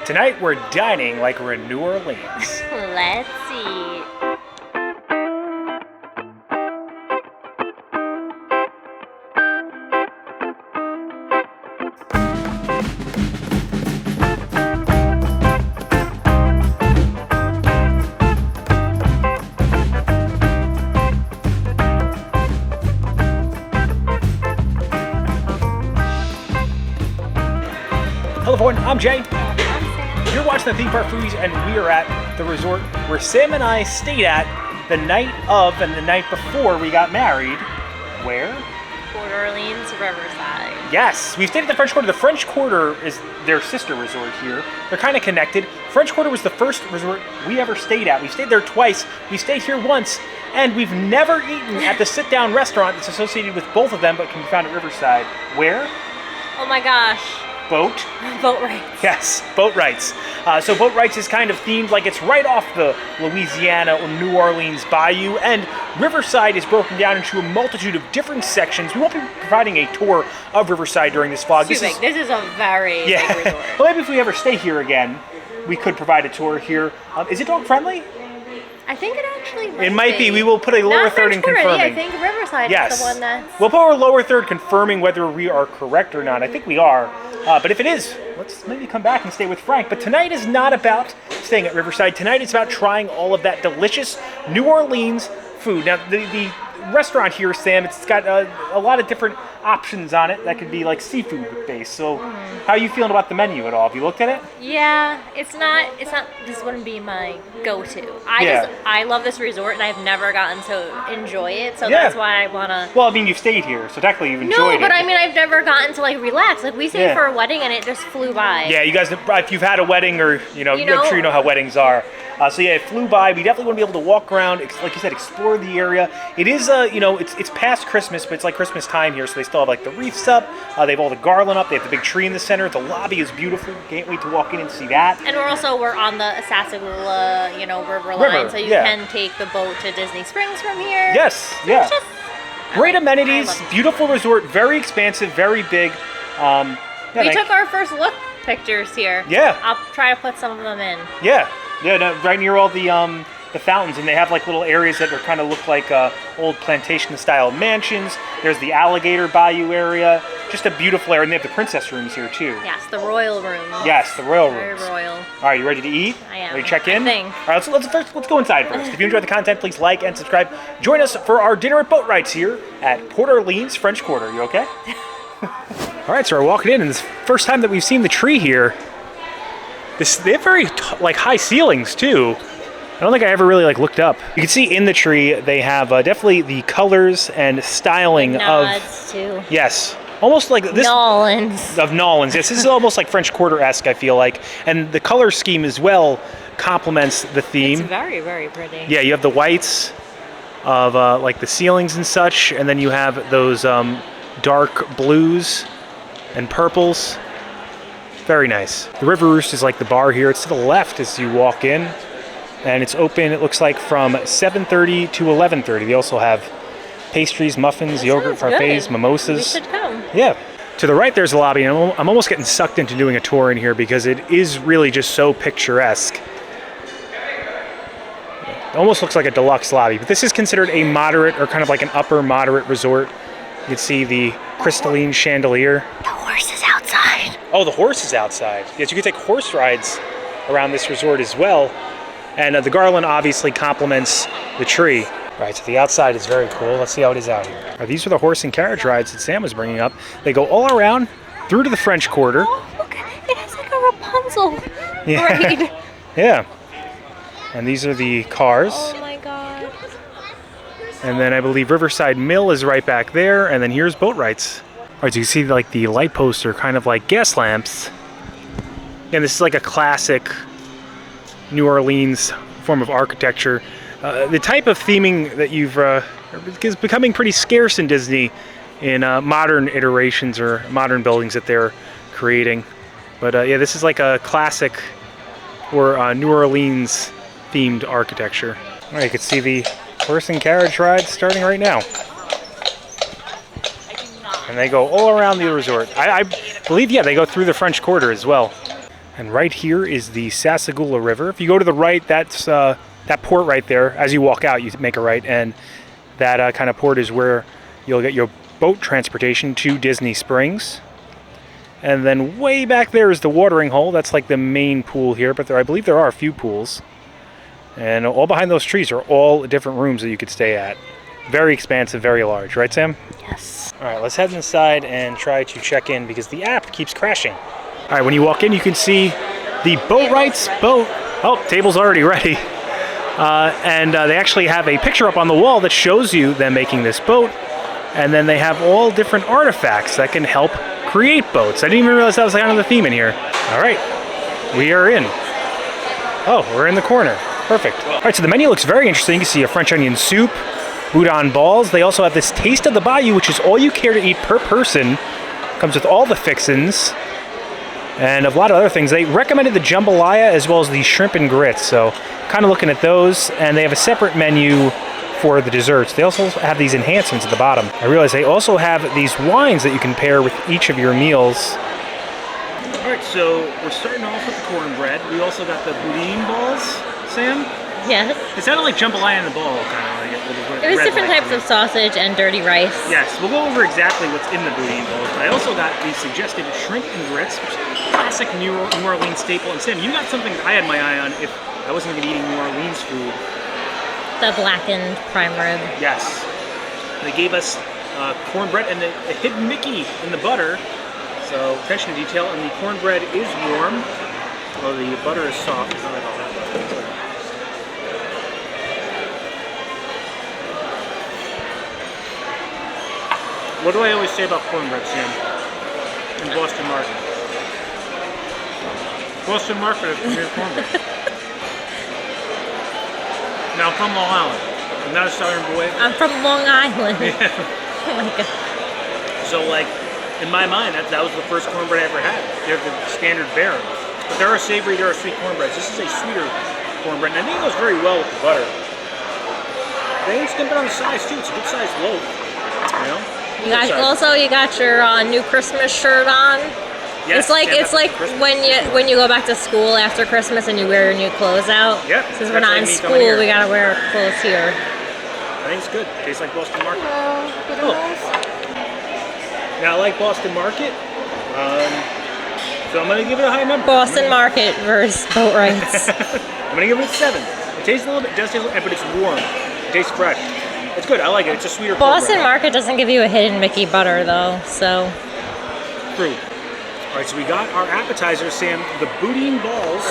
Tonight we're dining like we're in New Orleans. Let's eat. Hello everyone, I'm Jay. You're watching the Theme Park Foodies, and we are at the resort where Sam and I stayed at the night of and the night before we got married. Where? Port Orleans, Riverside. Yes, we stayed at the French Quarter. The French Quarter is their sister resort here. They're kind of connected. French Quarter was the first resort we ever stayed at. We stayed there twice. We stayed here once, and we've never eaten at the sit-down restaurant that's associated with both of them, but can be found at Riverside. Where? Oh my gosh. Boatwright. Yes, Boatwright's. So Boatwright's is kind of themed like it's right off the Louisiana or New Orleans bayou, and Riverside is broken down into a multitude of different sections. We won't be providing a tour of Riverside during this vlog. This is a very big resort. Well, maybe if we ever stay here again, we could provide a tour here. Is it dog friendly? I think it actually It might be. We will put a lower third in confirming. Yeah, I think Riverside is the one that's... We'll put our lower third confirming whether we are correct or not. I think we are. But if it is, let's maybe come back and stay with Frank. But tonight is not about staying at Riverside. Tonight is about trying all of that delicious New Orleans food. Now, the restaurant here, Sam, it's got a lot of different options on it that could be like seafood based. So how are you feeling about the menu at all? Have you looked at it? Yeah, it's not, this wouldn't be my go-to. I love this resort and I've never gotten to enjoy it, so that's why I wanna... Well, I mean, you've stayed here, so technically you've enjoyed it. No, but I mean, I've never gotten to like relax. Like we stayed for a wedding and it just flew by. Yeah, you guys, if you've had a wedding or, I'm sure you know how weddings are. So yeah, it flew by. We definitely want to be able to walk around, like you said, explore the area. It is, it's past Christmas, but it's like Christmas time here, so they still have like the wreaths up. They have all the garland up. They have the big tree in the center. The lobby is beautiful. Can't wait to walk in and see that. And we're on the Sassagoula, river line, so you can take the boat to Disney Springs from here. Yes, so yeah. Great amenities, beautiful resort, very expansive, very big. We took our first look pictures here. Yeah. I'll try to put some of them in. Yeah, right near all the fountains, and they have like little areas that are kind of look like old plantation-style mansions. There's the alligator bayou area, just a beautiful area, and they have the princess rooms here too. Yes, the royal rooms. Yes, the royal rooms. Very royal. All right, you ready to eat? I am. Ready to check in? I think. All right, let's go inside first. If you enjoyed the content, please like and subscribe. Join us for our dinner at Boatwright's here at Port Orleans French Quarter. You okay? All right, so we're walking in, and this first time that we've seen the tree here. They have very high ceilings too. I don't think I ever really looked up. You can see in the tree they have definitely the colors and styling nods too. Yes, almost like this Nolans. Of Nolans. Yes, this is almost like French Quarter-esque. I feel like, and the color scheme as well complements the theme. It's very, very pretty. Yeah, you have the whites of like the ceilings and such, and then you have those dark blues and purples. Very nice. The River Roost is like the bar here. It's to the left as you walk in, and it's open, it looks like, from 7:30 to 11:30. They also have pastries, muffins, yogurt, parfaits, mimosas. We should come. Yeah. To the right there's the lobby, and I'm almost getting sucked into doing a tour in here because it is really just so picturesque. It almost looks like a deluxe lobby, but this is considered a moderate or kind of like an upper moderate resort. You can see the crystalline chandelier. The horse is outside. Oh, the horse is outside. Yes, you can take horse rides around this resort as well. And the garland obviously complements the tree. Right, so the outside is very cool. Let's see how it is out here. These are the horse and carriage rides that Sam was bringing up. They go all around through to the French Quarter. Oh, look, it has like a Rapunzel ride. Yeah. And these are the cars. Oh my God. And then I believe Riverside Mill is right back there. And then here's Boatwright's. All right, so you see like the light posts are kind of like gas lamps. And this is like a classic New Orleans form of architecture. The type of theming that is becoming pretty scarce in Disney in modern iterations or modern buildings that they're creating. But yeah, this is like a classic or New Orleans themed architecture. All right, you can see the horse and carriage rides starting right now. And they go all around the resort. I believe, yeah, they go through the French Quarter as well. And right here is the Sassagoula River. If you go to the right, that's that port right there. As you walk out, you make a right, and that kind of port is where you'll get your boat transportation to Disney Springs. And then way back there is the watering hole. That's like the main pool here, but I believe there are a few pools. And all behind those trees are all different rooms that you could stay at. Very expansive, very large, right, Sam? Yes. All right, let's head inside and try to check in because the app keeps crashing. All right, when you walk in, you can see the Boatwright's boat. Oh, table's already ready. And they actually have a picture up on the wall that shows you them making this boat. And then they have all different artifacts that can help create boats. I didn't even realize that was kind of the theme in here. All right, we are in. Oh, we're in the corner. Perfect. All right, so the menu looks very interesting. You can see a French onion soup, boudin balls. They also have this taste of the bayou, which is all you care to eat per person. Comes with all the fixins and a lot of other things. They recommended the jambalaya as well as the shrimp and grits. So kind of looking at those, and they have a separate menu for the desserts. They also have these enhancements at the bottom. I realize they also have these wines that you can pair with each of your meals. All right, so we're starting off with the cornbread. We also got the boudin balls, Sam? Yes. It sounded like jambalaya in the ball, kind of like it. It was different types of sausage and dirty rice. Yes, we'll go over exactly what's in the boudin balls. But I also got the suggested shrimp and grits, which is a classic New Orleans staple. And Sam, you got something that I had my eye on if I wasn't going to be eating New Orleans food. The blackened prime rib. Yes. They gave us cornbread and a hidden Mickey in the butter. So attention to detail, and the cornbread is warm, although the butter is soft. It's not like all that butter. What do I always say about cornbread, Sam? In Boston Market. Boston Market is premier cornbread. Now, I'm from Long Island. I'm not a Southern boy. I'm from Long Island. Yeah. Oh my god. So, like, in my mind, that was the first cornbread I ever had. They're the standard Baron. But there are savory, there are sweet cornbreads. This is a sweeter cornbread, and I think it goes very well with the butter. They ain't skimping on the size, too. It's a good sized loaf. You know? You got your new Christmas shirt on. Yes, it's like when you go back to school after Christmas and you wear your new clothes out. Yep. Since we're not in school, we gotta wear clothes here. I think it's good. Tastes like Boston Market. Oh. Now I like Boston Market, so I'm gonna give it a high number. Boston Market versus Boatwright's. I'm gonna give it a 7. It tastes a little bit, does taste, but it's warm. It tastes fresh. It's good. I like it. It's a sweeter. Boston Market doesn't give you a hidden Mickey butter though, so. True. All right, so we got our appetizers, Sam. The boudin balls,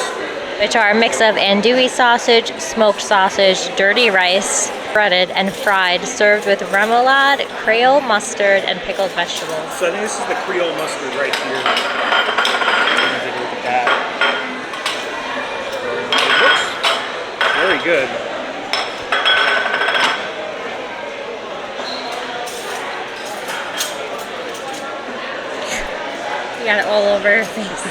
which are a mix of andouille sausage, smoked sausage, dirty rice, breaded and fried, served with remoulade, Creole mustard, and pickled vegetables. So I think this is the Creole mustard right here. Take a look at that. It looks very good. You got it all over your face.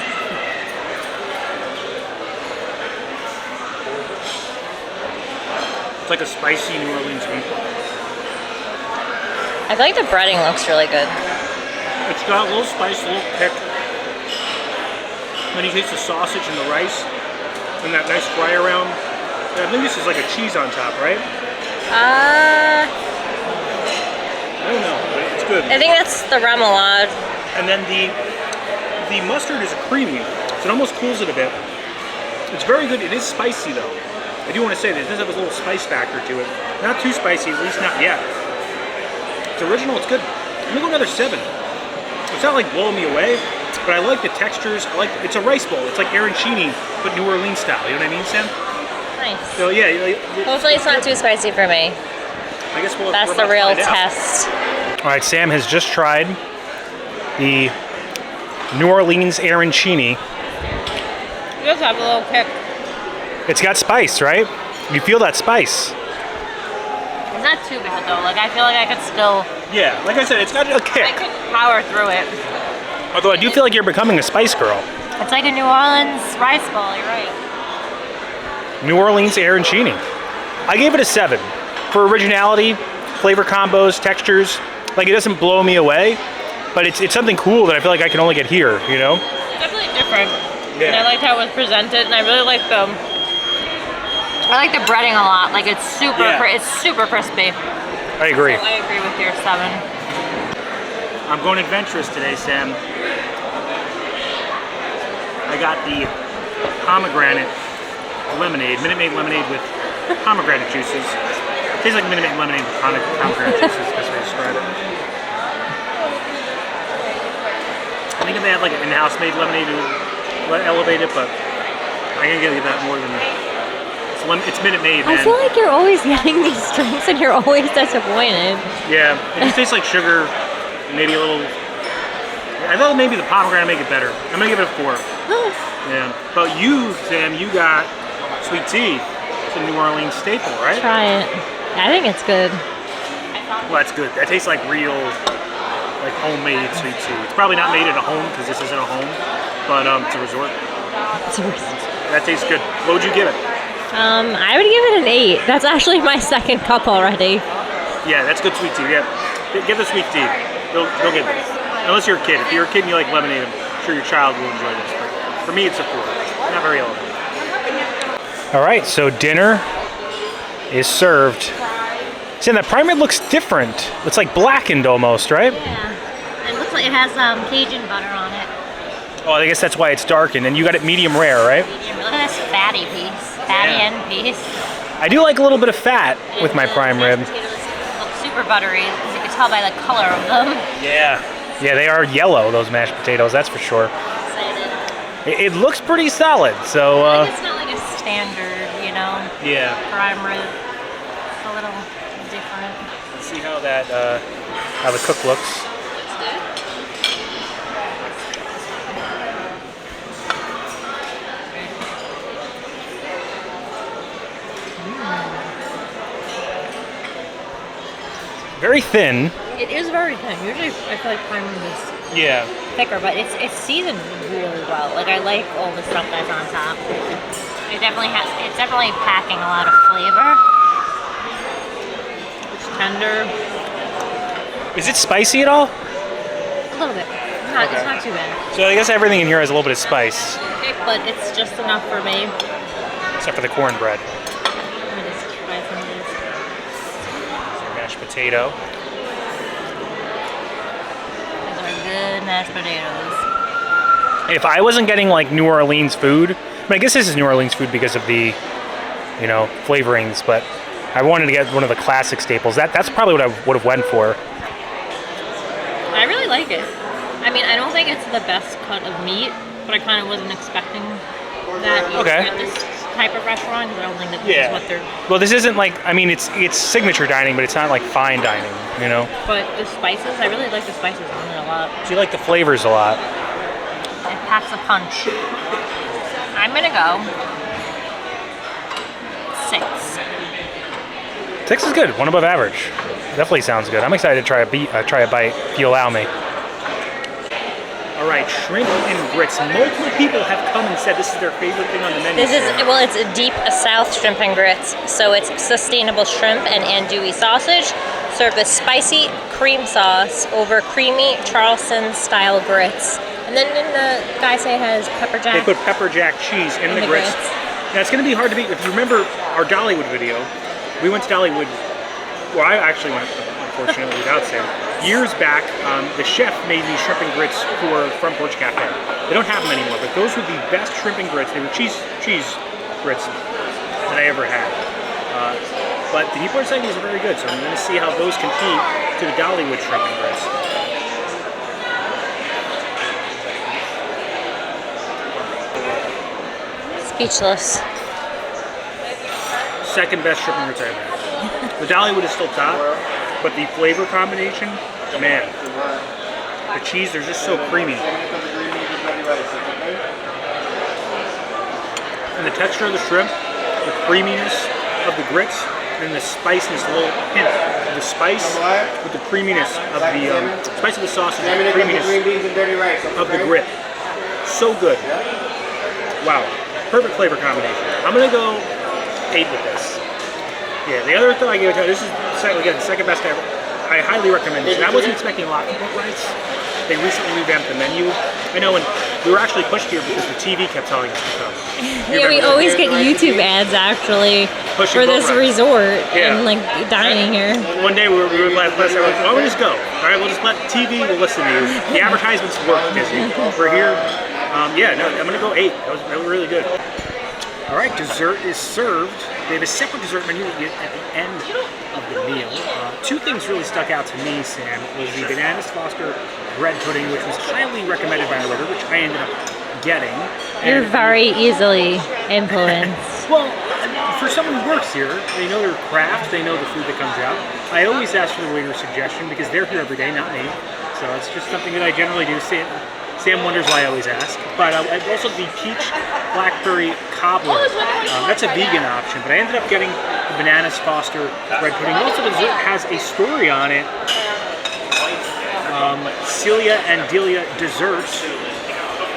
It's like a spicy New Orleans meatball. I feel like the breading looks really good. It's got a little spice, a little kick. Then you taste the sausage and the rice and that nice fry around. I think this is like a cheese on top, right? I don't know, but it's good. I think that's the remoulade. And then the mustard is creamy, so it almost cools it a bit. It's very good. It is spicy though. I do want to say that it does have a little spice factor to it. Not too spicy, at least not yet. It's original, it's good. I'm gonna go another 7. It's not like blowing me away, but I like the textures. It's a rice bowl. It's like arancini, but New Orleans style. You know what I mean, Sam? Nice. So yeah. Hopefully it's not too spicy for me. I guess that's the real test. All right, Sam has just tried the New Orleans arancini. You just have a little kick. It's got spice, right? You feel that spice. It's not too bad though. Like I feel like I could still. Yeah, like I said, it's got a kick. I could power through it. Although I do feel like you're becoming a spice girl. It's like a New Orleans rice ball. You're right. New Orleans arancini. I gave it a 7 for originality, flavor combos, textures. Like it doesn't blow me away, but it's something cool that I feel like I can only get here. You know? It's definitely different. And I liked how it was presented, and I really like the breading a lot. Like it's super crispy. I agree. So I agree with your 7. I'm going adventurous today, Sam. I got the pomegranate lemonade, Minute Maid lemonade with pomegranate juices. It tastes like Minute Maid lemonade with pomegranate juices, that's the best way to describe it. I think if they had like an in-house made lemonade, it would elevate it, but I can't get that more than it's Minute Maid, man. I feel like you're always getting these drinks and you're always disappointed. Yeah, it just tastes like sugar, maybe a little. I thought maybe the pomegranate make it better. I'm gonna give it a 4. Yeah, but you, Sam, you got sweet tea. It's a New Orleans staple, right? Try it. I think it's good. Well, that's good. That tastes like real, like homemade sweet tea. It's probably not made at a home because this isn't a home, but it's a resort. That tastes good. What would you give it? I would give it an 8. That's actually my 2nd cup already. Yeah, that's good sweet tea. Yeah, give the sweet tea. They'll get this. Unless you're a kid. If you're a kid and you like lemonade, I'm sure your child will enjoy this. But for me, it's a 4. Not very elevated. All right, so dinner is served. See, that prime rib looks different. It's like blackened almost, right? Yeah. It looks like it has Cajun butter on it. Oh, I guess that's why it's darkened. And you got it medium rare, right? Look at this fatty piece. Fatty end piece. I do like a little bit of fat with my prime rib. Look super buttery, as you can tell by the color of them. Yeah. Yeah, they are yellow, those mashed potatoes, that's for sure. It looks pretty solid, so... it's not like a standard, you know? Yeah. Prime rib. It's a little different. Let's see how that, how the cook looks. Very thin. It is very thin. Usually I feel like prime rib is thicker, but it's seasoned really well. Like I like all the stuff that's on top. It's definitely packing a lot of flavor. It's tender. Is it spicy at all? A little bit. It's not too bad. So I guess everything in here has a little bit of spice. But it's just enough for me. Except for the cornbread. Let me just try some of this. Mashed potato. Those are good mashed potatoes. If I wasn't getting like New Orleans food, I mean, I guess this is New Orleans food because of the, you know, flavorings, but I wanted to get one of the classic staples. That's probably what I would have went for. I really like it. I mean, I don't think it's the best cut of meat, but I kind of wasn't expecting that at this type of restaurant, because I don't think that this is what they're... Well, this isn't like, I mean, it's signature dining, but it's not like fine dining, you know? But the spices, I really like the spices on it a lot. So you like the flavors a lot. It packs a punch. I'm gonna go 6. 6 is good, 1 above average. Definitely sounds good. I'm excited to try a bite, if you allow me. All right, shrimp and grits. Multiple people have come and said this is their favorite thing on the menu. It's a deep South shrimp and grits. So it's sustainable shrimp and andouille sausage served with spicy cream sauce over creamy Charleston-style grits. And then didn't the guy say it has pepper jack? They put pepper jack cheese in the grits. Now it's going to be hard to beat. If you remember our Dollywood video, we went to Dollywood. Well, I actually went, unfortunately, without Sam. Years back, the chef made me shrimp and grits for Front Porch Cafe. They don't have them anymore, but those were the best shrimp and grits. They were cheese grits that I ever had. But the Newport side was very good, so I'm going to see how those compete to the Dollywood shrimp and grits. Speechless. Second best shrimp and grits I ever had. The Dollywood is still top, but the flavor combination, man, the cheese, they're just so creamy. And the texture of the shrimp, the creaminess of the grits, and the spiciness, a little hint of the spice with the creaminess of the spice of the sausage, and the creaminess of the grit. So good. Wow, perfect flavor combination. I'm gonna go 8 with this. Yeah, the other thing I gave it to, this is again the second best ever. I highly recommend this. And I wasn't expecting a lot from Boatwrights. They recently revamped the menu. I know, and we were actually pushed here because the TV kept telling us to come. Yeah, we always get YouTube ads actually for this resort and like dining here. One day we were glad to say, why don't we just go? All right, we'll just let TV will listen to you. The advertisements work, Disney. We're here. Yeah, no, I'm gonna go 8. That was really good. All right, dessert is served. They have a separate dessert menu at the end of the meal. 2 things really stuck out to me, Sam, was the bananas Foster bread pudding, which was highly recommended by our order, which I ended up getting. You're very easily influenced. Well, for someone who works here, they know their craft, they know the food that comes out. I always ask for the waiter's suggestion because they're here every day, not me. So it's just something that I generally do. Sam wonders why I always ask. But also the peach blackberry cobbler. That's a vegan option, but I ended up getting the bananas Foster bread pudding. Also, the dessert has a story on it. Celia and Delia Desserts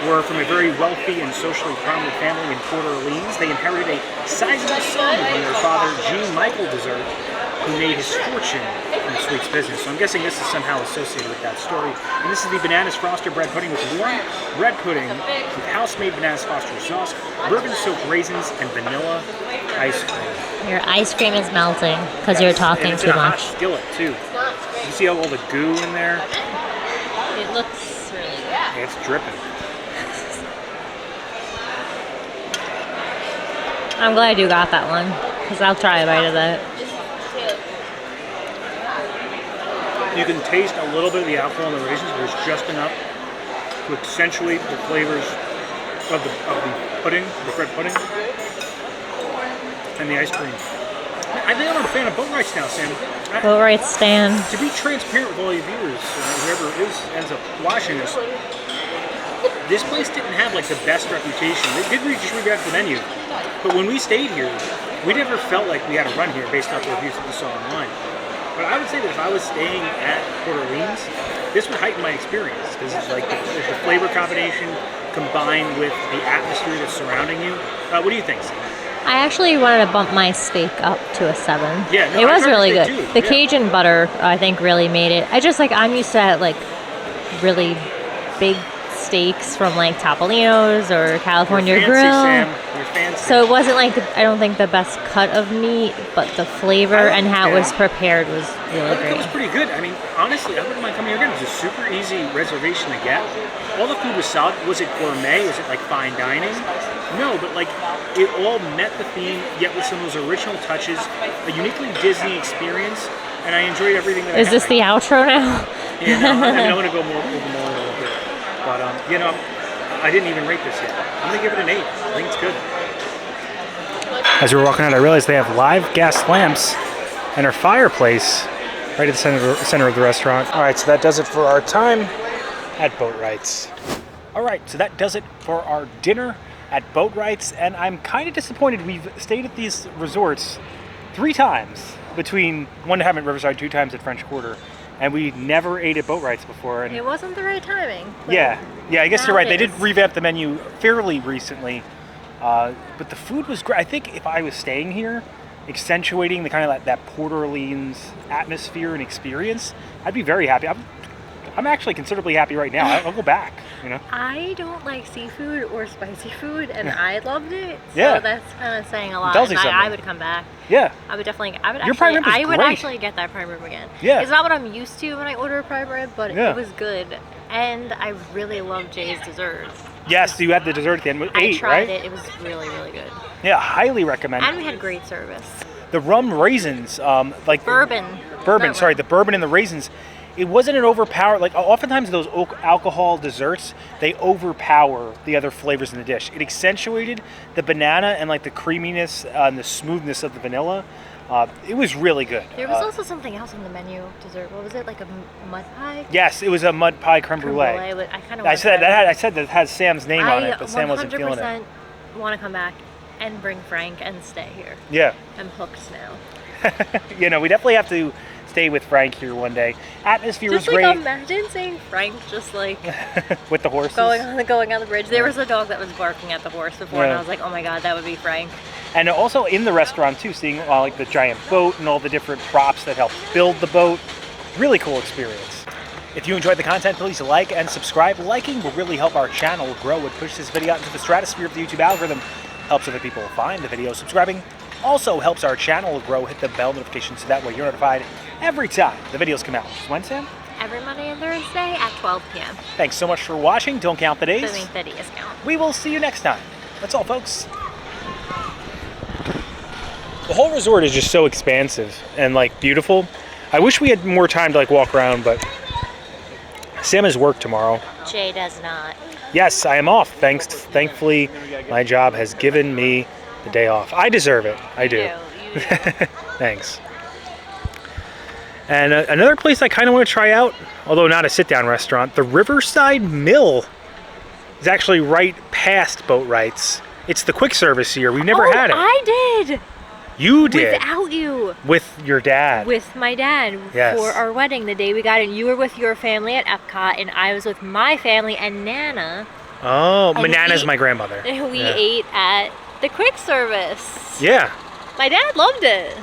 were from a very wealthy and socially prominent family in Port Orleans. They inherited a sizable sum from their father, Jean Michael Dessert, who made his fortune in the sweets business. So I'm guessing this is somehow associated with that story. And this is the bananas Foster bread pudding with warm bread pudding with house-made bananas Foster sauce, bourbon-soaked raisins, and vanilla ice cream. Your ice cream is melting because you're talking too much. Hot skillet too. You see all the goo in there? It looks really good. It's dripping. I'm glad you got that one because I'll try a bite of that. You can taste a little bit of the alcohol in the raisins, but it's just enough to accentuate the flavors of the pudding, the bread pudding, and the ice cream. I think I'm a fan of Boatwrights now, Sam. Boatwright stand. To be transparent with all your viewers, whoever ends up watching this place didn't have like the best reputation. They did just revamp the menu, but when we stayed here, we never felt like we had a run here based off the reviews that we saw online. But I would say that if I was staying at Port Orleans, this would heighten my experience because it's like there's the flavor combination combined with the atmosphere that's surrounding you. What do you think, Sam? I actually wanted to bump my steak up to a 7. Yeah, no, it was really good. Too. The Cajun butter, I think, really made it. I'm used to like really big steaks from like Topolino's or California You're fancy, Grill. Sam. You're fancy. So it wasn't like I don't think the best cut of meat, but the flavor and how it was prepared was really great. It was pretty good. I mean, honestly, I wouldn't mind coming here again. It was a super easy reservation to get. All the food was solid. Was it gourmet? Was it like fine dining? No, but like it all met the theme, yet with some of those original touches, a uniquely Disney experience, and I enjoyed everything that I had. Is this the outro now? Yeah, no, I mean, I'm gonna go more over more a little bit, but I didn't even rate this yet. I'm gonna give it an 8. I think it's good. As we were walking out, I realized they have live gas lamps and our fireplace right at the center of the restaurant. All right, so that does it for our time at Boatwright's. All right, so that does it for our dinner at Boatwright's, and I'm kind of disappointed. We've stayed at these resorts 3 times, between 1 time at Riverside, 2 times at French Quarter, and we never ate at Boatwright's before. And it wasn't the right timing. Yeah, I guess you're right. They did revamp the menu fairly recently, but the food was great. I think if I was staying here, accentuating the kind of like that Port Orleans atmosphere and experience, I'd be very happy. I'm actually considerably happy right now. I'll go back, I don't like seafood or spicy food, and I loved it. So that's kind of saying a lot. Tells you something. I would come back. Yeah. I would Your prime rib is I would great. actually get that prime rib again. Yeah. It's not what I'm used to when I order a prime rib, but it was good. And I really love Jay's dessert. Yes, you had the dessert at the end. 8, I tried right? it. It was really, really good. Yeah, highly recommend. And we had great service. The rum raisins, like Bourbon. Sorry, the bourbon and the raisins. It wasn't an overpower. Like oftentimes those alcohol desserts, they overpower the other flavors in the dish. It accentuated the banana and like the creaminess and the smoothness of the vanilla. It was really good. There was also something else on the menu, dessert. What was it, like a mud pie? Yes, it was a mud pie creme brulee. I said that has Sam's name on it, but Sam wasn't feeling it. I 100% want to come back and bring Frank and stay here. Yeah. I'm hooked now. We definitely have to stay with Frank here one day. Atmosphere was great. Just imagine saying Frank just like with the horses going on the bridge. There was a dog that was barking at the horse before, and I was like, oh my god, that would be Frank. And also in the restaurant too, seeing like the giant boat and all the different props that help build the boat. Really cool experience. If you enjoyed the content, please like and subscribe. Liking will really help our channel grow. It pushes this video out into the stratosphere of the YouTube algorithm, helps other people find the video. Subscribing also helps our channel grow. Hit the bell notification so that way you're notified every time the videos come out. Which is when, Sam? Every Monday and Thursday at 12 p.m. Thanks so much for watching. Don't count the days. Doesn't the days count. We will see you next time. That's all, folks. The whole resort is just so expansive and like beautiful. I wish we had more time to like walk around, but Sam has work tomorrow. Jay does not. Yes, I am off. Thankfully, my job has given me the day off. I deserve it. I do. You do. Thanks. And another place I kind of want to try out, although not a sit-down restaurant, the Riverside Mill is actually right past Boatwright's. It's the quick service here. We've never had it. I did. You did. Without you. With your dad. With my dad. Yes. For our wedding, the day we got in. You were with your family at Epcot, and I was with my family and Nana. Oh, Nana's my grandmother. We ate at the quick service. Yeah. My dad loved it.